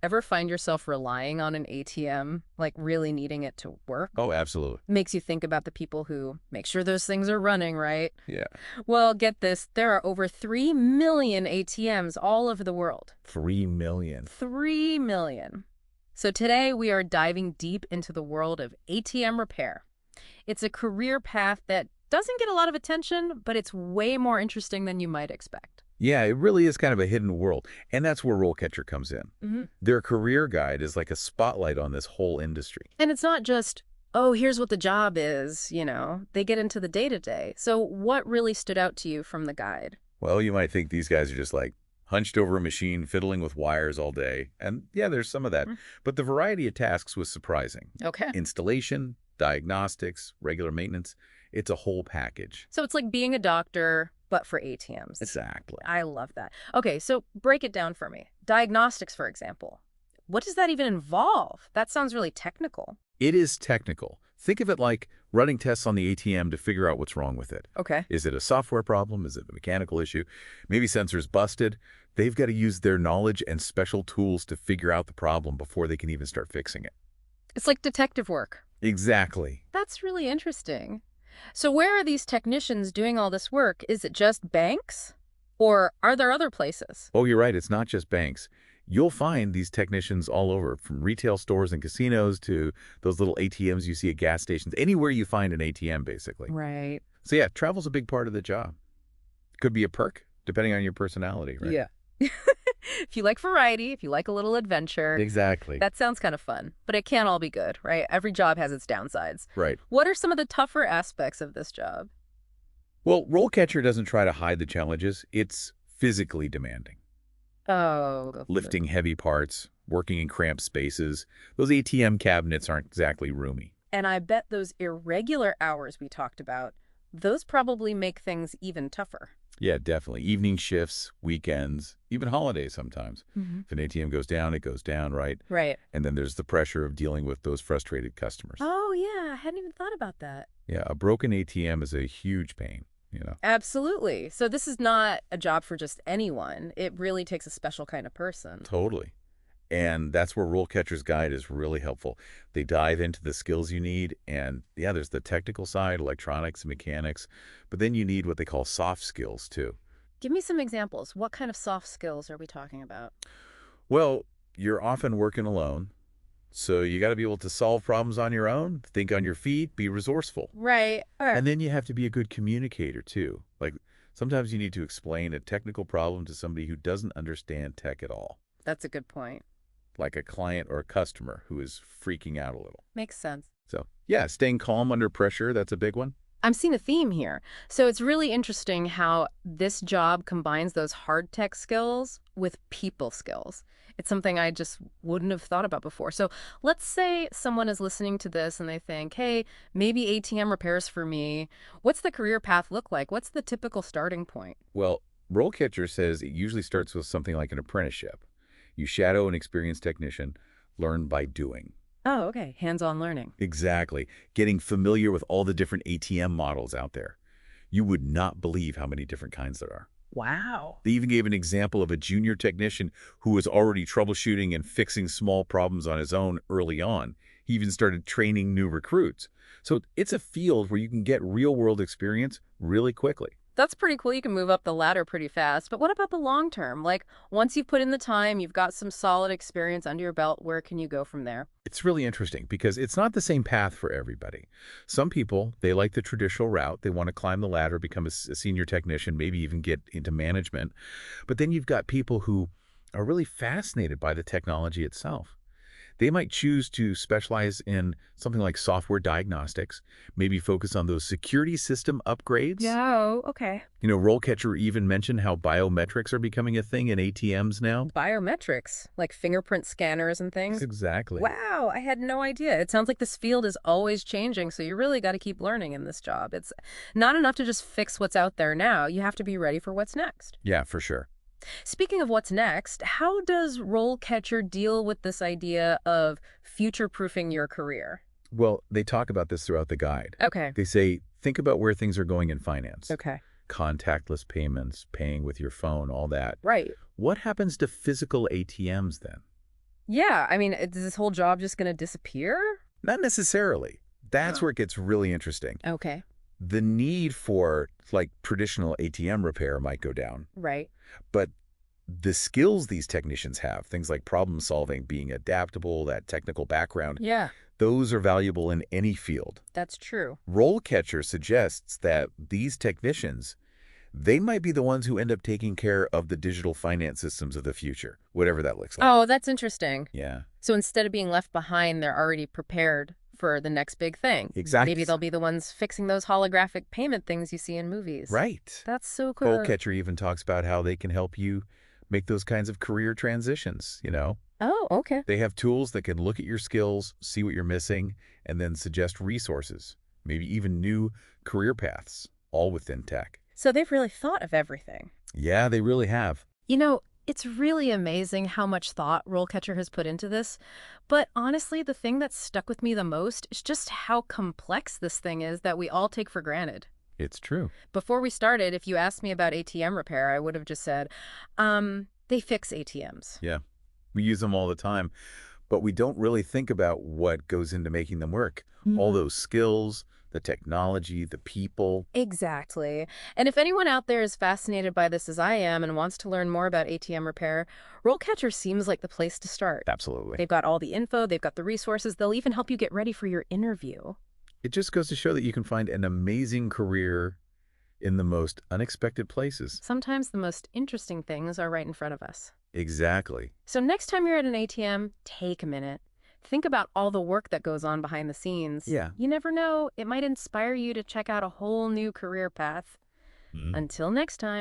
Ever find yourself relying on an ATM, like really needing it to work? Oh, absolutely. Makes you think about the people who make sure those things are running, right? Yeah. Well, get this, there are over 3 million ATMs all over the world. 3 million. 3 million. So today we are diving deep into the world of ATM repair. It's a career path that doesn't get a lot of attention, but it's way more interesting than you might expect. Yeah, it really is kind of a hidden world. And that's where RoleCatcher comes in. Their career guide is like a spotlight on this whole industry. And it's not just, oh, here's what the job is, They get into the day-to-day. So what really stood out to you from the guide? Well, you might think these guys are just like hunched over a machine, fiddling with wires all day. And yeah, there's some of that. But the variety of tasks was surprising. Okay. Installation, diagnostics, regular maintenance, it's a whole package. So it's like being a doctor, but for ATMs. Exactly. I love that. Okay, so break it down for me. Diagnostics, for example. What does that even involve? That sounds really technical. It is technical. Think of it like running tests on the ATM to figure out what's wrong with it. Okay. Is it a software problem? Is it a mechanical issue? Maybe sensors busted. They've got to use their knowledge and special tools to figure out the problem before they can even start fixing it. It's like detective work. Exactly. That's really interesting. So where are these technicians doing all this work? Is it just banks? Or are there other places? Oh, you're right. It's not just banks. You'll find these technicians all over, from retail stores and casinos to those little ATMs you see at gas stations. Anywhere you find an ATM, basically. Right. So yeah, travel's a big part of the job. Could be a perk, depending on your personality, right? Yeah. If you like variety, if you like a little adventure, Exactly. that sounds kind of fun. But it can't all be good, right? Every job has its downsides. Right. What are some of the tougher aspects of this job? Well, RoleCatcher doesn't try to hide the challenges. It's physically demanding. Oh. Lifting heavy parts, working in cramped spaces. Those ATM cabinets aren't exactly roomy. And I bet those irregular hours we talked about, those probably make things even tougher. Yeah, definitely. Evening shifts, weekends, even holidays sometimes. If an ATM goes down, it goes down, right? Right. And then there's the pressure of dealing with those frustrated customers. Oh, yeah. I hadn't even thought about that. Yeah, a broken ATM is a huge pain. Absolutely. So this is not a job for just anyone. It really takes a special kind of person. Totally. And that's where RoleCatcher's guide is really helpful. They dive into the skills you need, and yeah, there's the technical side, electronics and mechanics, but then you need what they call soft skills too. Give me some examples. What kind of soft skills are we talking about? Well, you're often working alone, so you got to be able to solve problems on your own, think on your feet, be resourceful. Right. And then you have to be a good communicator too. Like sometimes you need to explain a technical problem to somebody who doesn't understand tech at all, That's a good point. like a client or a customer who is freaking out a little. Makes sense. So yeah, staying calm under pressure, that's a big one. I'm seeing a theme here. So it's really interesting how this job combines those hard tech skills with people skills. It's something I just wouldn't have thought about before. So let's say someone is listening to this and they think, hey, maybe ATM repairs for me. What's the career path look like? What's the typical starting point? Well, RoleCatcher says it usually starts with something like an apprenticeship. You shadow an experienced technician, learn by doing. Oh, okay. Hands-on learning. Exactly. Getting familiar with all the different ATM models out there. You would not believe how many different kinds there are. Wow. They even gave an example of a junior technician who was already troubleshooting and fixing small problems on his own early on. He even started training new recruits. So it's a field where you can get real-world experience really quickly. That's pretty cool. You can move up the ladder pretty fast. But what about the long term? Like, once you've put in the time, you've got some solid experience under your belt, where can you go from there? It's really interesting because it's not the same path for everybody. Some people, they like the traditional route. They want to climb the ladder, become a senior technician, maybe even get into management. But then you've got people who are really fascinated by the technology itself. They might choose to specialize in something like software diagnostics, maybe focus on those security system upgrades. Oh, okay. RoleCatcher even mentioned how biometrics are becoming a thing in ATMs now. Biometrics, like fingerprint scanners and things. Exactly. Wow, I had no idea. It sounds like this field is always changing, so you really got to keep learning in this job. It's not enough to just fix what's out there now. You have to be ready for what's next. Yeah, for sure. Speaking of what's next, how does RoleCatcher deal with this idea of future-proofing your career? Well, they talk about this throughout the guide. Okay. They say, think about where things are going in finance. Okay. Contactless payments, paying with your phone, all that. Right. What happens to physical ATMs then? Yeah, I mean, is this whole job just going to disappear? Not necessarily. That's Oh. where it gets really interesting. Okay, The need for, like, traditional ATM repair might go down, right. but the skills these technicians have, things like problem solving, being adaptable, that technical background, Yeah, those are valuable in any field. that's true. RoleCatcher suggests that these technicians, they might be the ones who end up taking care of the digital finance systems of the future, whatever that looks like. Oh, that's interesting. Yeah, So instead of being left behind, they're already prepared for the next big thing. exactly. Maybe they'll be the ones fixing those holographic payment things you see in movies. Right. That's so cool. RoleCatcher even talks about how they can help you make those kinds of career transitions. Oh, okay. They have tools that can look at your skills, see what you're missing, and then suggest resources, maybe even new career paths, all within tech. So they've really thought of everything. Yeah, they really have. You know, it's really amazing how much thought RoleCatcher has put into this. But honestly, the thing that stuck with me the most is just how complex this thing is that we all take for granted. It's true. Before we started, if you asked me about ATM repair, I would have just said, they fix ATMs. Yeah, we use them all the time, but we don't really think about what goes into making them work. All those skills, the technology, the people. Exactly. And if anyone out there is fascinated by this as I am and wants to learn more about ATM repair, RoleCatcher seems like the place to start. Absolutely. They've got all the info, they've got the resources, they'll even help you get ready for your interview. It just goes to show that you can find an amazing career in the most unexpected places. Sometimes the most interesting things are right in front of us. Exactly. So next time you're at an ATM, take a minute. Think about all the work that goes on behind the scenes. Yeah. You never know, it might inspire you to check out a whole new career path. Mhm. Until next time.